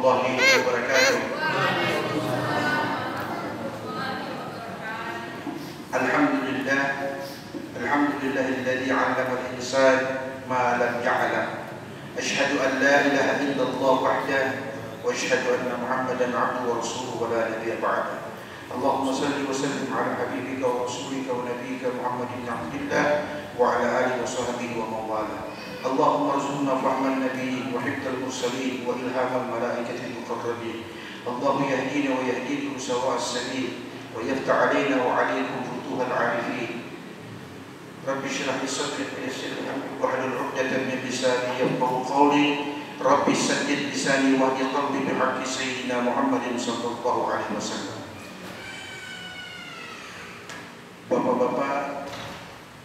warahmatullahi wabarakatuh. Alhamdulillah, alhamdulillahilladzi 'allama al-insan ma lam ya'lam. Asyhadu an la ilaha illallah wahdahu wa asyhadu anna Muhammadan 'abduhu wa rasuluhu wa la nabiyya ba'dahu. Allahumma salli wa sallim ala habibika wa rasulika wa nabiyyika Muhammadin abdillah wa ala alihi wa sahbihi wa mawala. Allahumma arzuqna fahman nabiyyin wa hifdzal mursalin wa ilhamal malaikatil muqarrabin. Allahumma yahdina wa yahdikum sawa'as sabil wa yaftah 'alaina wa 'alaikum futuhal 'arifin. Rabbi shrah li sadri wa yassir li amri wahlul 'uqdatam min lisani yafqahu qawli. Rabbi saddid lisani wa hdi qalbi bihaqqi sayyidina Muhammadin sallallahu alaihi wasallam. Bapak-bapak,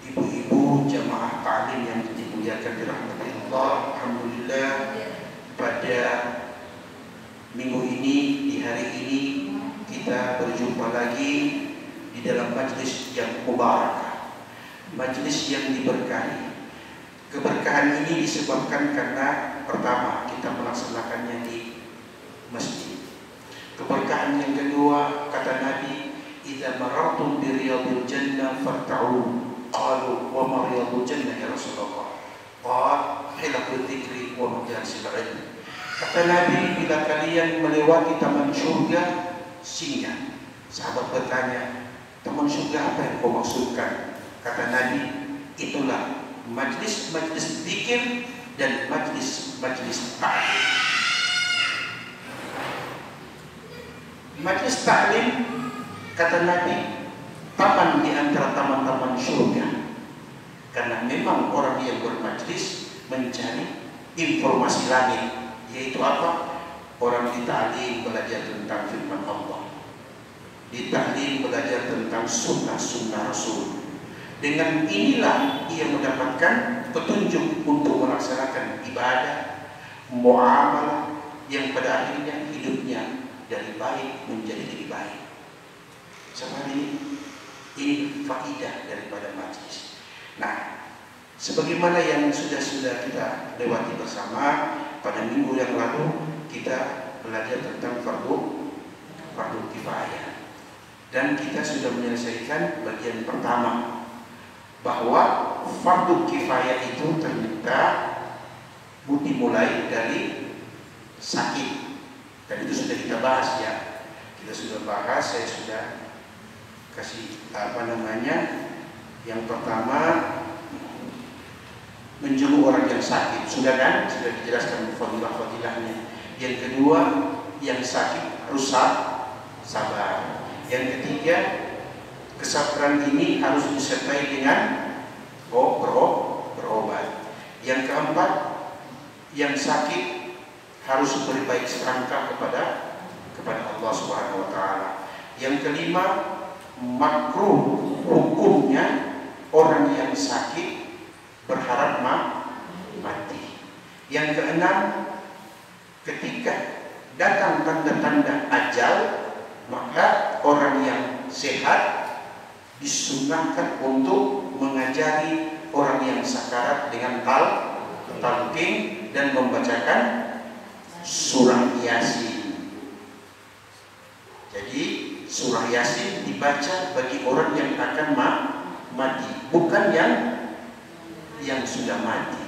ibu-ibu, jamaah ta'lim yang dimuliakan dirahmati Allah, alhamdulillah pada minggu ini, di hari ini kita berjumpa lagi di dalam majlis yang mubarak, majlis yang diberkahi. Keberkahan ini disebabkan karena pertama kita melaksanakannya di masjid. Keberkahan yang kedua, kata Nabi, idza marartum bi riyadil jannah farta'u. Qalu wa ma riyadul jannah ya Rasulullah? Qala hilaqul dzikri wa majalisul ilm. Kata Nabi, bila kalian melewati taman surga, singgah. Sahabat bertanya, taman surga apa yang kau maksudkan? Kata Nabi, itulah majlis-majlis zikir dan majlis-majlis ta'lim. Majlis ta'lim, kata Nabi, taman di antara taman-taman surga. Karena memang orang yang bermajlis mencari informasi langit, yaitu apa? Orang di ta'lim belajar tentang firman Allah, di ta'lim belajar tentang sunnah-sunnah Rasul. Dengan inilah ia mendapatkan petunjuk untuk melaksanakan ibadah, muamalah yang pada akhirnya hidupnya dari baik menjadi lebih baik. Seperti ini faidah daripada majlis. Nah, sebagaimana yang sudah kita lewati bersama pada minggu yang lalu, kita belajar tentang fardu kifayah, dan kita sudah menyelesaikan bagian pertama bahwa fardu kifayah itu ternyata dimulai dari sakit, dan itu sudah kita bahas ya. Kita sudah bahas, saya sudah kasih yang pertama menjenguk orang yang sakit, sudah kan? Sudah dijelaskan fadilah-fadilahnya. Yang kedua, yang sakit harus sabar. Yang ketiga, kesabaran ini harus disertai dengan berobat. Yang keempat, yang sakit harus berbaik sangka kepada Allah Subhanahu wa taala. Yang kelima, makruh hukumnya orang yang sakit berharap mati. Yang keenam, ketika datang tanda-tanda ajal, maka orang yang sehat disunahkan untuk mengajari orang yang sakarat dengan talqin dan membacakan surah Yasin. Jadi surah Yasin dibaca bagi orang yang akan mati, bukan yang sudah mati.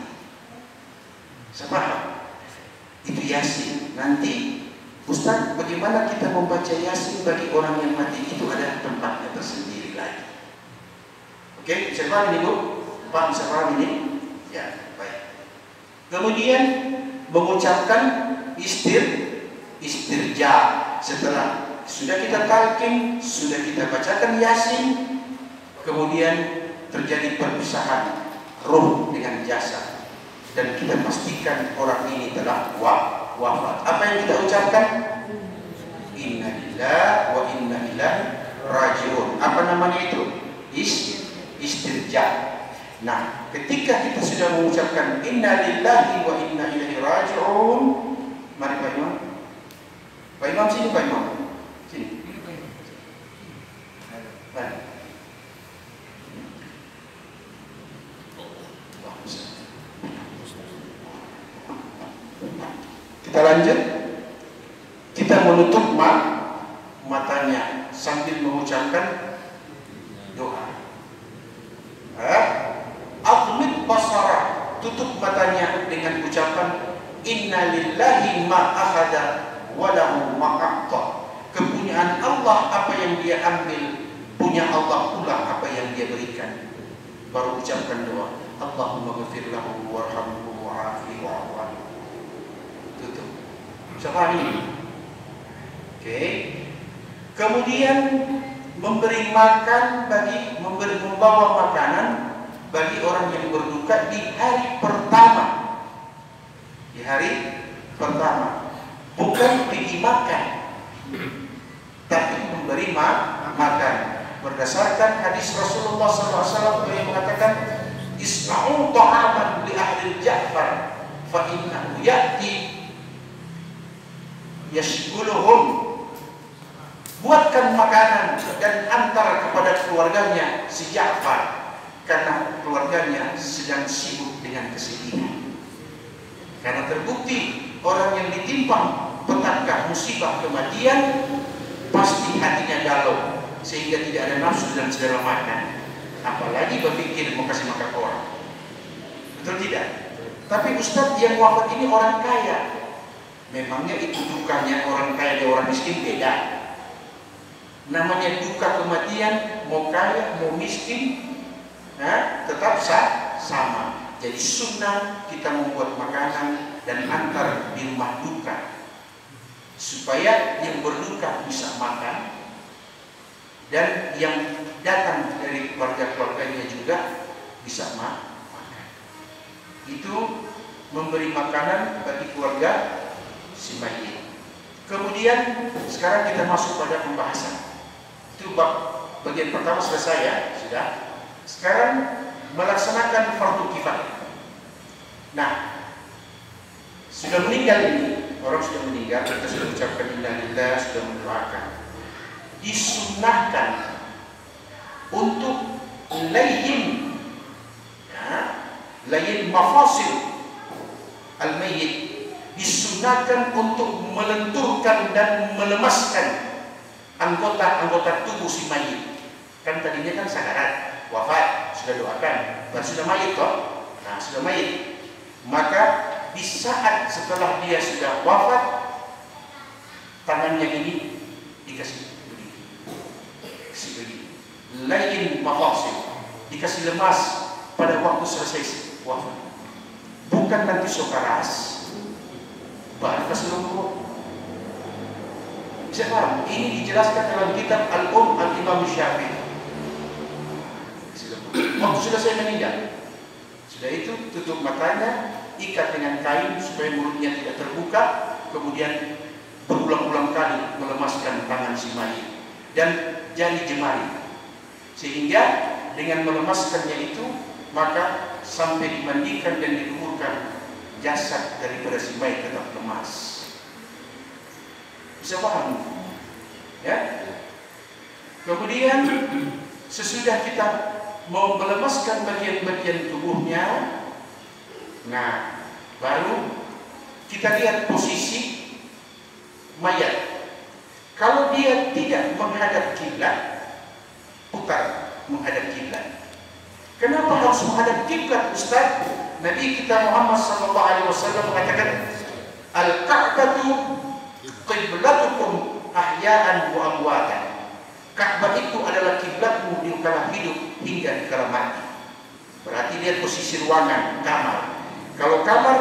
Sama itu Yasin. Nanti Ustaz, bagaimana kita membaca Yasin bagi orang yang mati? Itu ada tempatnya tersendiri lagi. Oke, bisa paham ini Bu? Pak, bisa paham ini? Ya, baik. Kemudian mengucapkan istirja setelah sudah kita talqin, sudah kita bacakan Yasin, kemudian terjadi perpisahan ruh dengan jasad, dan kita pastikan orang ini telah wafat. Apa yang kita ucapkan? Inna lillahi wa inna ilaihi raji'un. Apa namanya itu? Istirja. Nah, ketika kita sudah mengucapkan inna lillahi wa inna ilaihi raji'un, mari Pak Imam. Pak Imam sini, Pak Imam. Sini. Mari. Kita lanjut. kita menutup matanya sambil mengucapkan doa. Aghmid basara, tutup matanya dengan ucapan inna lillahi ma akhadha wa lahu ma a'ta. Kepunyaan Allah apa yang dia ambil, punya Allah pula apa yang dia berikan. Baru ucapkan doa, Allahumma ghfir lahu warhamhu wa'afihi wa'fu anhu. Tutup. Bisa paham ini? Oke. Kemudian memberi makan membawa makanan bagi orang yang berduka di hari pertama. Di hari pertama, bukan pergi makan, tapi memberi makan. Berdasarkan hadis Rasulullah SAW yang mengatakan, Isna'u ta'aman li ahli Ja'far fa innahu ya'ti yashguluhum. Buatkan makanan dan antar kepada keluarganya si Ja'far, karena keluarganya sedang sibuk dengan kesedihan. Karena terbukti orang yang ditimpa petaka musibah kematian pasti hatinya galau, sehingga tidak ada nafsu dan selera makan, apalagi berpikir mau kasih makan orang. Betul tidak? Tapi Ustadz yang wafat ini orang kaya. Memangnya itu dukanya orang kaya dan orang miskin beda? Namanya duka kematian, mau kaya mau miskin, tetap sama. Jadi sunnah kita membuat makanan dan antar di rumah duka, supaya yang berduka bisa makan, dan yang datang dari keluarga-keluarganya juga bisa makan. Itu memberi makanan bagi keluarga si mayit. Kemudian sekarang kita masuk pada pembahasan. Itu bagian pertama selesai ya, sudah. Sekarang melaksanakan fardu kifayah. Nah, sudah meninggal ini, orang sudah meninggal, kita sudah ucapkan innalillahi, sudah mendoakan. Disunnahkan untuk layyin, layyin mafasil al-mayyit, disunnahkan untuk melenturkan dan melemaskan anggota-anggota tubuh si mayit. Kan tadinya kan sakarat, wafat, sudah doakan, dan sudah mayit toh. Nah, sudah mayit. Maka di saat setelah dia sudah wafat, tangannya ini dikasih begini. Lain mafasil, dikasih lemas pada waktu selesai wafat. Bukan nanti sokaras, baru kasih lembut. Bisa paham? Ini dijelaskan dalam kitab Al-Imam Syafi'i. Waktu sudah saya meninggal, sudah itu tutup matanya, ikat dengan kain supaya mulutnya tidak terbuka, kemudian berulang-ulang kali melemaskan tangan si mayit dan jari jemari, sehingga dengan melemaskannya itu maka sampai dimandikan dan dikuburkan, jasad daripada si mayit tetap lemas. Bisa paham? Ya. Kemudian sesudah kita mau melemaskan bagian-bagian tubuhnya, nah baru kita lihat posisi mayat. Kalau dia tidak menghadap kiblat, putar menghadap kiblat. Kenapa harus menghadap kiblat, Ustaz? Nabi kita Muhammad SAW mengatakan, Al-Ka'batu qiblatukum ahya'an wa amwatan. Ka'bah itu adalah kiblatmu di kala hidup hingga di kala mati. Berarti lihat posisi ruangan, kamar. Kalau kamar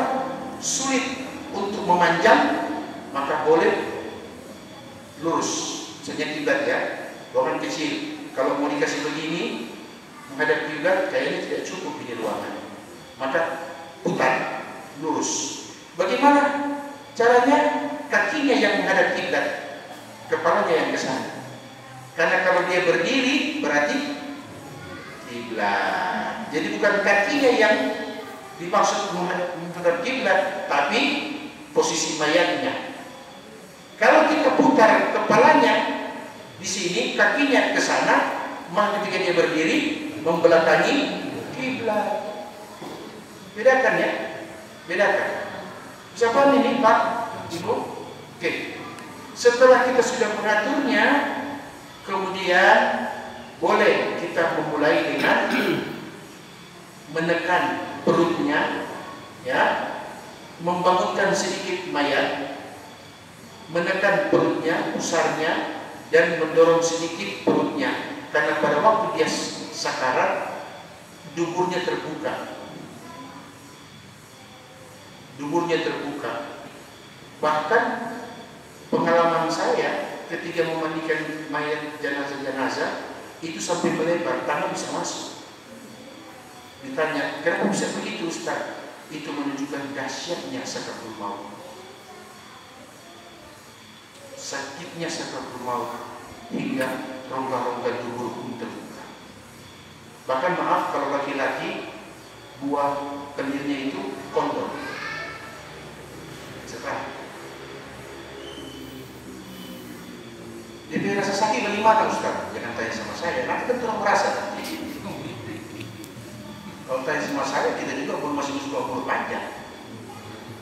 sulit untuk memanjang, maka boleh lurus. Misalnya kiblat ya, ruangan kecil. Kalau mau dikasih begini, menghadap kiblat kayaknya tidak cukup ini ruangan. Maka putar, lurus. Bagaimana caranya? Kakinya yang menghadap kiblat, kepalanya yang ke sana. Karena kalau dia berdiri berarti kiblat. Jadi bukan kakinya yang dimaksud menghadap kiblat, tapi posisi mayatnya. Kalau kita putar kepalanya di sini, kakinya ke sana, maka ketika dia berdiri membelakangi kiblat. Bedakan ya, bedakan. Siapa ini Pak, Ibu? Oke. Setelah kita sudah mengaturnya, kemudian boleh kita memulai dengan menekan perutnya, ya, membangunkan sedikit mayat, menekan perutnya, pusarnya, dan mendorong sedikit perutnya, karena pada waktu dia sakarat, duburnya terbuka. Bahkan pengalaman saya ketika memandikan mayat jenazah-jenazah itu sampai melebar, tangan bisa masuk. Ditanya, kenapa bisa begitu Ustaz? Itu menunjukkan dahsyatnya sakaratul maut, sakitnya sakaratul maut, hingga rongga-rongga dubur pun terbuka. Bahkan maaf kalau laki-laki buah penirnya itu kondom. Setelah dia rasa sakit dari mana Ustaz? Jangan tanya sama saya, nanti kan orang merasa nanti. Kalau tanya sama saya, kita juga masih suka umur panjang.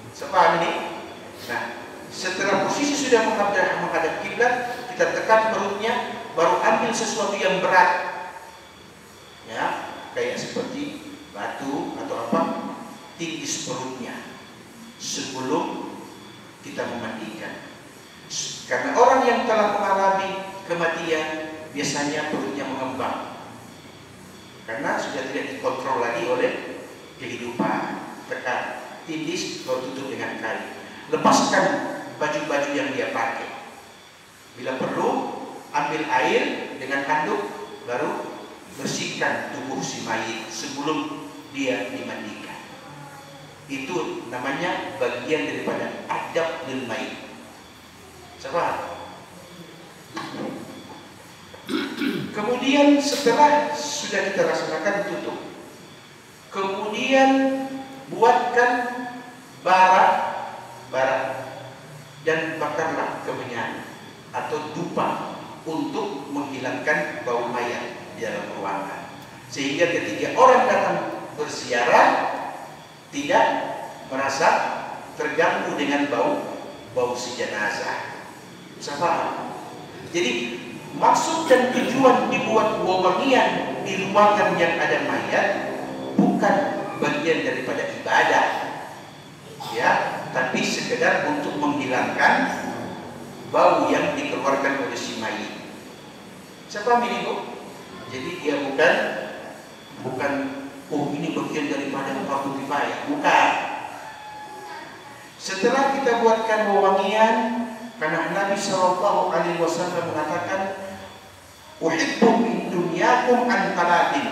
Sepaham ini? Nah, setelah posisi sudah menghadap kiblat, kita tekan perutnya, baru ambil sesuatu yang berat, ya, kayak seperti batu atau apa, tindis perutnya sebelum kita memandikan. Karena orang yang telah mengalami kematian biasanya perutnya mengembang, karena sudah tidak dikontrol lagi oleh kehidupan. Tekan, tindis, baru tutup dengan kain. Lepaskan baju-baju yang dia pakai. Bila perlu, ambil air dengan handuk, baru bersihkan tubuh si mayit sebelum dia dimandikan. Itu namanya bagian daripada adab lil mayit. Coba. Kemudian setelah sudah kita laksanakan, tutup. Kemudian buatkan bara dan bakarlah kemenyan atau dupa untuk menghilangkan bau mayat di dalam ruangan, sehingga ketika orang datang berziarah tidak merasa terganggu dengan bau si jenazah. Bisa paham? Jadi maksud dan tujuan dibuat wewangian di ruangan yang ada mayat bukan bagian daripada ibadah, ya, tapi sekedar untuk menghilangkan bau yang dikeluarkan oleh si mayit. Siapa ini, Bu? Jadi dia bukan oh ini bagian daripada fardu kifayah, bukan. Setelah kita buatkan wewangian, karena Nabi Shallallahu Alaihi Wasallam mengatakan, uhibbu min dunyakum an talatin,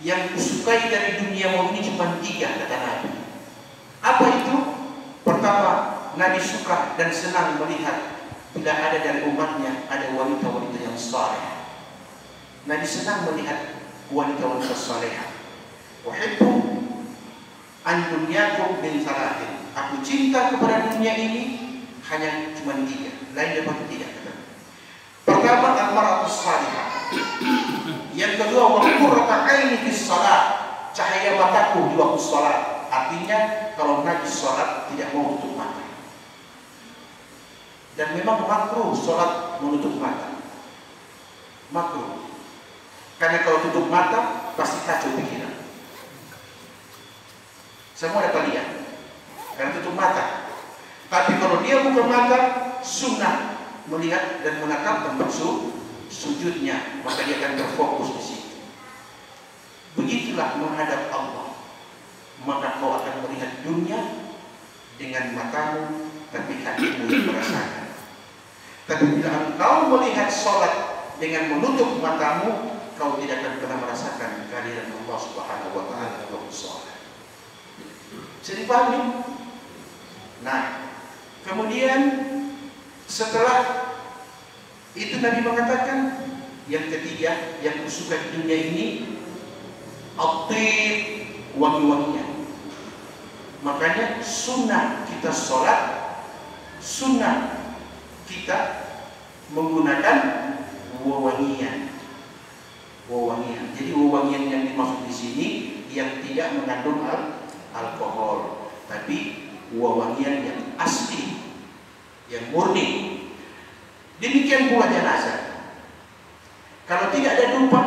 yang kusukai dari duniamu ini cuma 3, kata Nabi. Apa itu? Pertama, Nabi suka dan senang melihat bila ada dari umatnya ada wanita-wanita yang saleh. Nabi senang melihat wanita-wanita saleh. Uhibbu an dunyakum min talatin, aku cinta kepada dunia ini hanya cuma 3, lain dapat tidak. Pertama, al-mar'atus salihah. Yang kedua, wa qurratu aini fis shalah, cahaya mataku di waktu salat. Artinya kalau Nabi salat tidak mau tutup mata. Dan memang makruh salat menutup mata. Makruh. Karena kalau tutup mata pasti kacau pikiran. Semua dapat lihat. Karena tutup mata. Tapi kalau dia buka mata, sunnah melihat dan menatap tempat sujudnya, maka dia akan terfokus di situ. Begitulah menghadap Allah, maka kau akan melihat dunia dengan matamu, tapi hatimu yang merasakan. Tapi bila engkau melihat sholat dengan menutup matamu, kau tidak akan pernah merasakan kehadiran Allah Subhanahu wa Ta'ala dalam waktu sholat. Bisa dipahami? Nah, kemudian setelah itu Nabi mengatakan yang ketiga yang kusuka di dunia ini at-tib, wangi-wangian. Makanya sunnah kita sholat, sunnah kita menggunakan wewangian. Jadi wewangian yang dimaksud di sini yang tidak mengandung alkohol, tapi wewangian yang asli, yang murni. Demikian pula jenazah. Kalau tidak ada dupa,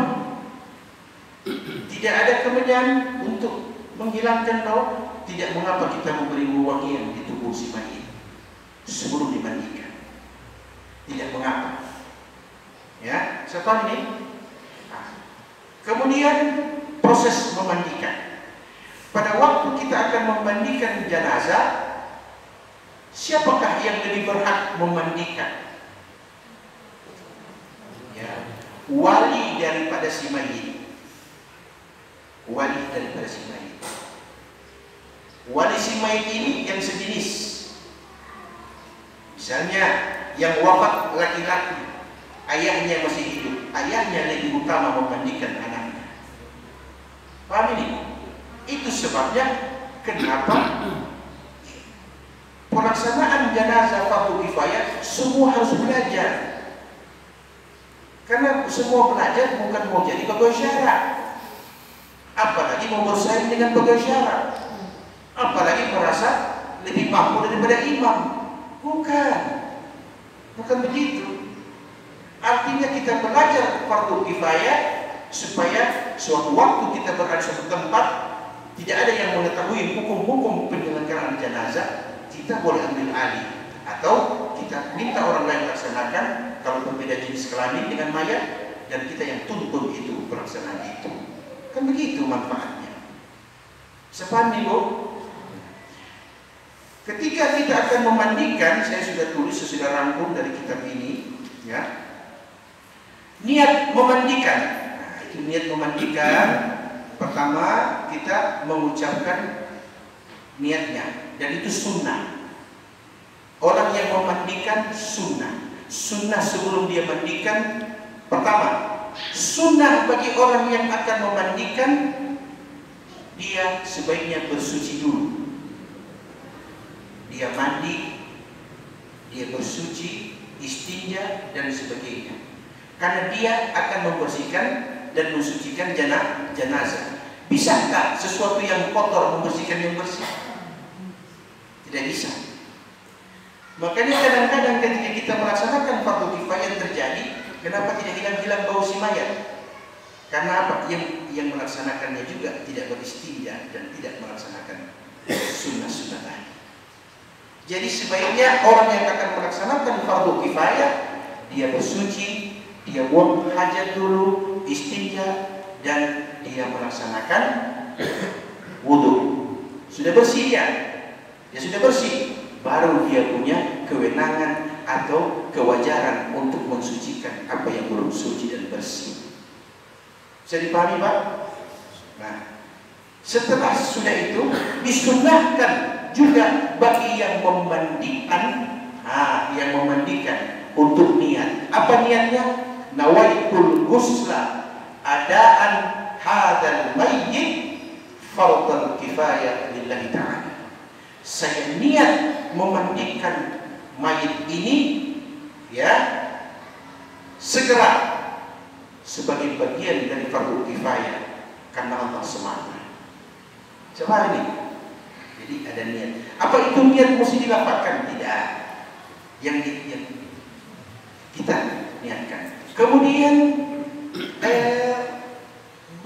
tidak ada kemenyan untuk menghilangkan bau, tidak mengapa kita memberi wangian di tubuh si mayit sebelum dimandikan. Tidak mengapa. Ya, setelah ini. Kemudian proses memandikan. Pada waktu kita akan memandikan jenazah, siapakah yang lebih berhak memandikan? Ya, wali daripada si mayit. Wali daripada si mayit. Wali si mayit ini yang sejenis. Misalnya yang wafat laki-laki, ayahnya masih hidup, ayahnya lebih utama memandikan anaknya. Paham ini? Itu sebabnya kenapa pelaksanaan jenazah fardu kifayah semua harus belajar. Karena semua belajar bukan mau jadi pegawai syara, apalagi mau bersaing dengan pegawai syara, apalagi merasa lebih mampu daripada imam. Bukan begitu. Artinya kita belajar fardu kifayah supaya suatu waktu kita berada di suatu tempat tidak ada yang mengetahui hukum-hukum penyelenggaraan jenazah, kita boleh ambil alih atau kita minta orang lain laksanakan kalau berbeda jenis kelamin dengan mayat, dan kita yang tuntun itu pelaksanaan itu. Kan begitu manfaatnya. Sepahami Bu? Ketika kita akan memandikan, saya sudah tulis, sudah rangkum dari kitab ini, ya. Niat memandikan. Nah, itu niat memandikan. Pertama kita mengucapkan niatnya, dan itu sunnah. Orang yang memandikan sunnah. Sunnah sebelum dia mandikan, pertama, sunnah bagi orang yang akan memandikan, dia sebaiknya bersuci dulu. Dia mandi, dia bersuci, istinja dan sebagainya. Karena dia akan membersihkan dan mensucikan jenazah. Bisakah sesuatu yang kotor membersihkan yang bersih? Tidak bisa. Makanya kadang-kadang ketika kita melaksanakan fardu kifayah terjadi, kenapa tidak hilang-hilang bau si mayat? Karena apa? Yang melaksanakannya juga tidak beristinja dan tidak melaksanakan sunnah-sunnah tadi. Jadi sebaiknya orang yang akan melaksanakan fardu kifayah, dia bersuci, dia buang hajat dulu, istinja, dan dia melaksanakan wudhu. Sudah bersih dia sudah bersih, baru dia punya kewenangan atau kewajaran untuk mensucikan apa yang belum suci dan bersih. Bisa dipahami Pak? Nah, setelah sudah itu disunnahkan juga bagi yang memandikan, untuk niat. Apa niatnya? Nawaitul ghusla adaan hadzal mayyit fardhan kifayah lillahi ta'ala. Saya niat memandikan mayit ini, ya, segera sebagai bagian dari fardu kifayah karena Allah semata. Coba ini. Jadi ada niat. Apa itu niat mesti dilafalkan? Tidak. Yang kita niatkan. Kemudian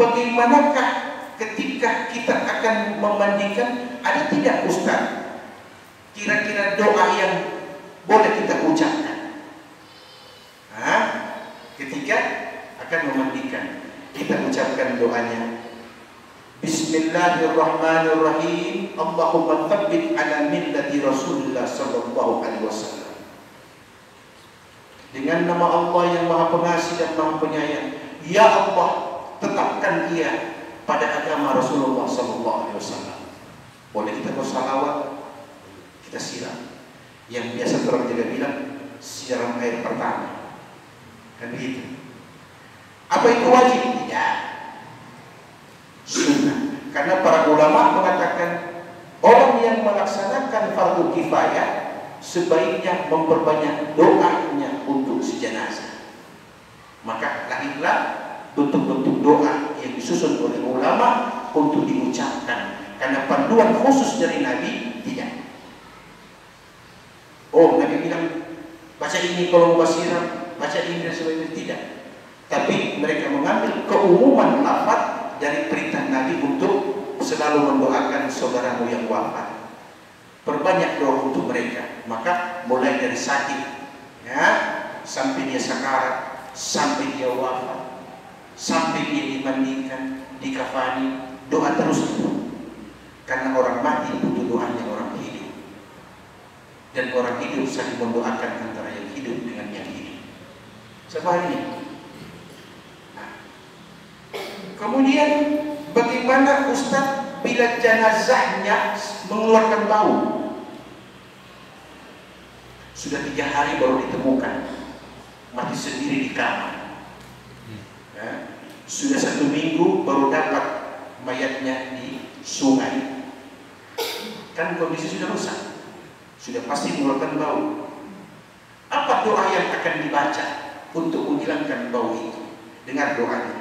bagaimanakah ketika kita akan memandikan? Ada tidak Ustaz kira-kira doa yang boleh kita ucapkan ketika akan memandikan? Kita ucapkan doanya, Bismillahirrahmanirrahim, Allahumma tsabbit ala millati Rasulullah sallallahu alaihi wasallam. Dengan nama Allah yang Maha Pengasih dan Maha Penyayang, ya Allah, tetapkan ia pada agama Rasulullah sallallahu alaihi wasallam. Boleh kita bersalawat, kita siram. Yang biasa orang juga bilang siram air pertama, kan begitu. Apa itu wajib? Tidak. Sunnah. Karena para ulama mengatakan orang yang melaksanakan fardu kifayah sebaiknya memperbanyak doanya untuk si jenazah. Maka lahirlah bentuk-bentuk doa yang disusun oleh ulama untuk diucapkan. Karena panduan khusus dari Nabi tidak. Oh, Nabi bilang baca baca ini kalau mau basiran, baca ini dan sebagainya, tidak. Tapi mereka mengambil keumuman lafaz dari perintah Nabi untuk selalu mendoakan saudaramu yang wafat. Perbanyak doa untuk mereka. Maka mulai dari sakit, ya, sampai dia sakarat, sampai dia wafat, sampai dia dimandikan, dikafani, doa terus. Karena orang mati butuh doanya orang hidup. Dan orang hidup saling mendoakan antara yang hidup dengan yang hidup. Sebaliknya. Kemudian bagaimana Ustaz bila jenazahnya mengeluarkan bau? Sudah 3 hari baru ditemukan, mati sendiri di kamar. Ya. Sudah 1 minggu baru dapat mayatnya di sungai. Kan kondisi sudah rusak, sudah pasti mengeluarkan bau. Apa doa yang akan dibaca untuk menghilangkan bau itu? Dengar doanya.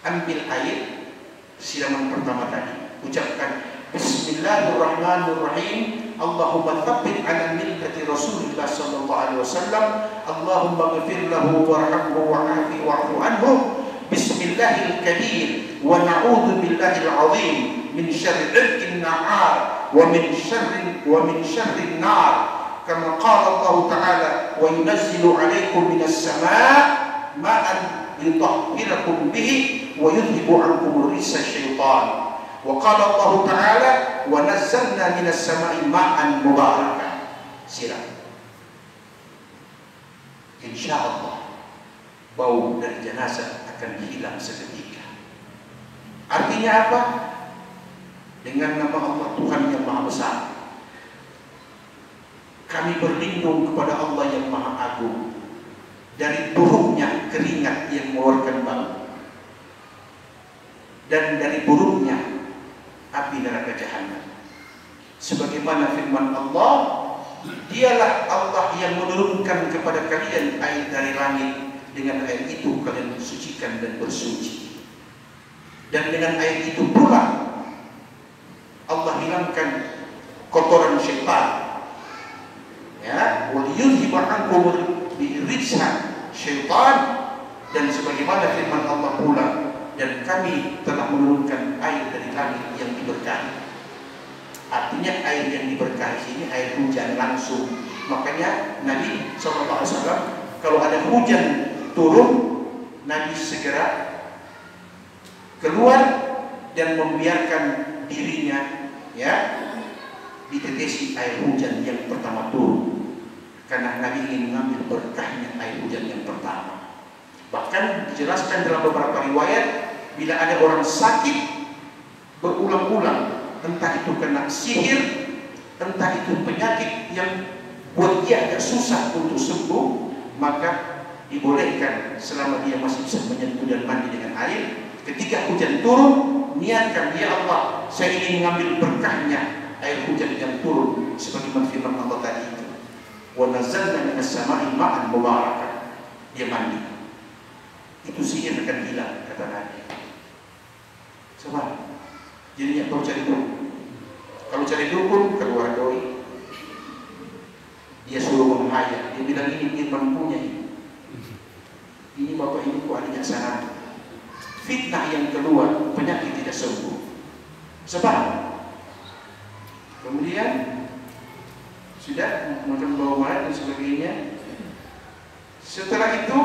Ambil air siraman pertama tadi, ucapkan Bismillahirrahmanirrahim. Allahumma thabbit ala millati Rasulillah sallallahu alaihi wasallam. Allahumma ghfir lahu warhamhu wa'afi wa'fu anhu. Bismillahil kabir wa na'udzu billahil azim min syarri irqin na'ar wa min syarri nar. Kama qala Allah Ta'ala wa yunazzilu 'alaikum minas sama' ma'an yutahhirakum bihi wa yudhibu ankum risa syaitan. Wa qala Allah Ta'ala wa nazzalna minas sama'i ma'an mubarakan. Siram. Insyaallah bau dari jenazah akan hilang seketika. Artinya apa? Dengan nama Allah Tuhan yang Maha Besar, kami berlindung kepada Allah yang Maha Agung dari buruknya keringat yang mengeluarkan bau, dan dari buruknya api neraka jahanam. Sebagaimana firman Allah, dialah Allah yang menurunkan kepada kalian air dari langit, dengan air itu kalian mensucikan dan bersuci, dan dengan air itu pula Allah hilangkan kotoran syaitan, ya, wal yudhibu ankum rijsa syaitan. Dan sebagaimana firman Allah pula, dan kami telah menurunkan air dari langit yang diberkahi. Artinya air yang diberkahi ini air hujan langsung. Makanya Nabi SAW kalau ada hujan turun, Nabi segera keluar dan membiarkan dirinya, ya, ditetesi air hujan yang pertama turun. Karena Nabi ingin mengambil berkahnya air hujan yang pertama. Bahkan dijelaskan dalam beberapa riwayat, bila ada orang sakit berulang-ulang, entah itu kena sihir, entah itu penyakit yang buat dia agak susah untuk sembuh, maka dibolehkan selama dia masih bisa menyentuh dan mandi dengan air. Ketika hujan turun, niatkan, ya Allah, saya ingin mengambil berkahnya air hujan yang turun, sebagaimana firman Allah tadi itu, wa nazzalna minas sama'i ma'an mubarakan. Dia mandi, itu sihir akan hilang, kata Nabi. Sebab jadinya kau cari dukun. Kalau cari dukun, keluar doi, dia suruh menghayal, dia bilang ini firman punya ini bapak ini kok adanya sana. Fitnah yang keluar, penyakit tidak sembuh. Sebab kemudian sudah macam bau mayat dan sebagainya. Setelah itu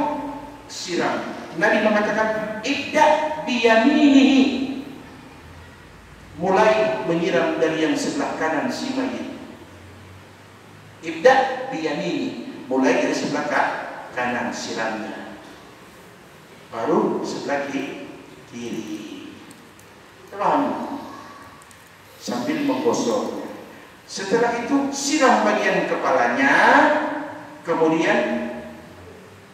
siram. Nabi mengatakan ibda biyaminihi, mulai menyiram dari yang sebelah kanan si mayit. Ibda biyamini, mulai dari sebelah kanan siramnya, baru sebelah kiri. Paham? Sambil menggosoknya. Setelah itu siram bagian kepalanya, kemudian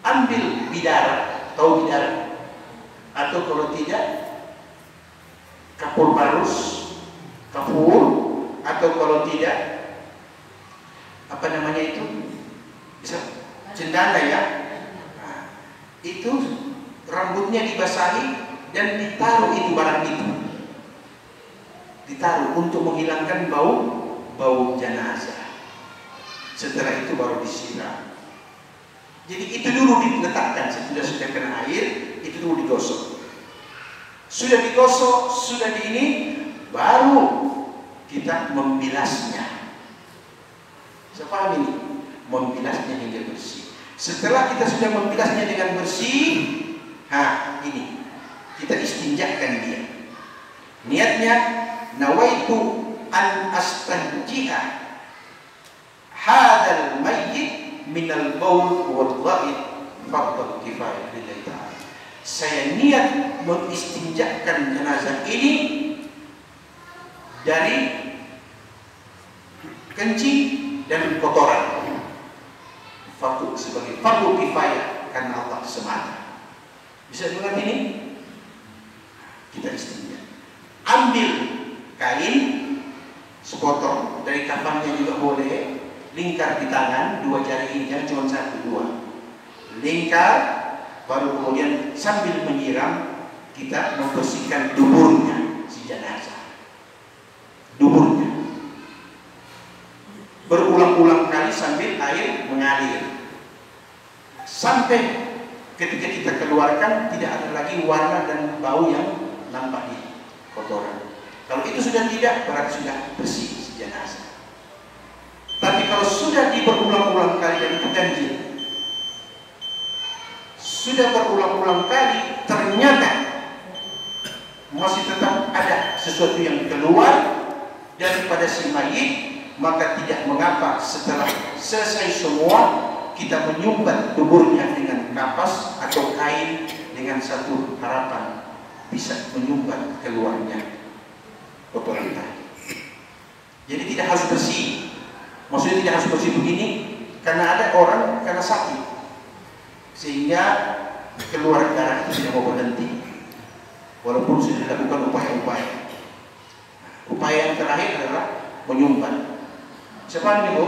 ambil bidara, tahu bidara? Atau kalau tidak, kapur barus, kapur, atau kalau tidak, apa namanya itu? Bisa cendana, ya. Nah, itu rambutnya dibasahi dan ditaruh itu barang itu, ditaruh untuk menghilangkan bau jenazah. Setelah itu baru disiram. Jadi itu dulu diletakkan, sudah kena air, itu dulu digosok. Sudah digosok, sudah di ini, baru kita membilasnya. Saya paham ini, membilasnya hingga bersih. Setelah kita sudah membilasnya dengan bersih, ini kita istinjakan dia. Niatnya, nawaitu an astanji'a hadal mayyit minal baul wal ghaid fardhu kifayah lillahi ta'ala. Saya niat mengistinjakan jenazah ini dari kencing dan kotoran. Fardu sebagai fardu kifayah karena Allah semata. Bisa dengar ini? Kita istinja. Ambil kain sepotong dari kafannya juga boleh, lingkar di tangan, 2 jari ini, jangan cuma 1, 2. Lingkar, baru kemudian sambil menyiram kita membersihkan duburnya si jenazah. Duburnya. Berulang-ulang kali sambil air mengalir. Sampai ketika kita keluarkan tidak ada lagi warna dan bau yang nampak di kotoran. Kalau itu sudah tidak, berarti sudah bersih si jenazah. Tapi kalau sudah berulang-ulang kali dan itu ganjil, sudah berulang-ulang kali ternyata masih tetap ada sesuatu yang keluar daripada si mayit, maka tidak mengapa setelah selesai semua kita menyumbat duburnya dengan kapas atau kain dengan satu harapan bisa menyumbat keluarnya kotoran tadi. Jadi tidak harus bersih. Maksudnya tidak harus bersih begini karena ada orang karena sakit sehingga keluar darah itu tidak mau berhenti walaupun sudah dilakukan upaya-upaya. Upaya yang terakhir adalah menyumbat. Siapa ini, Bu?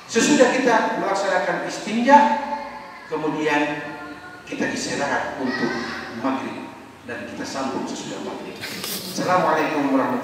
Sesudah kita melaksanakan istinja, kemudian kita istirahat untuk maghrib dan kita sambung sesudah maghrib. Assalamualaikum warahmatullahi wabarakatuh.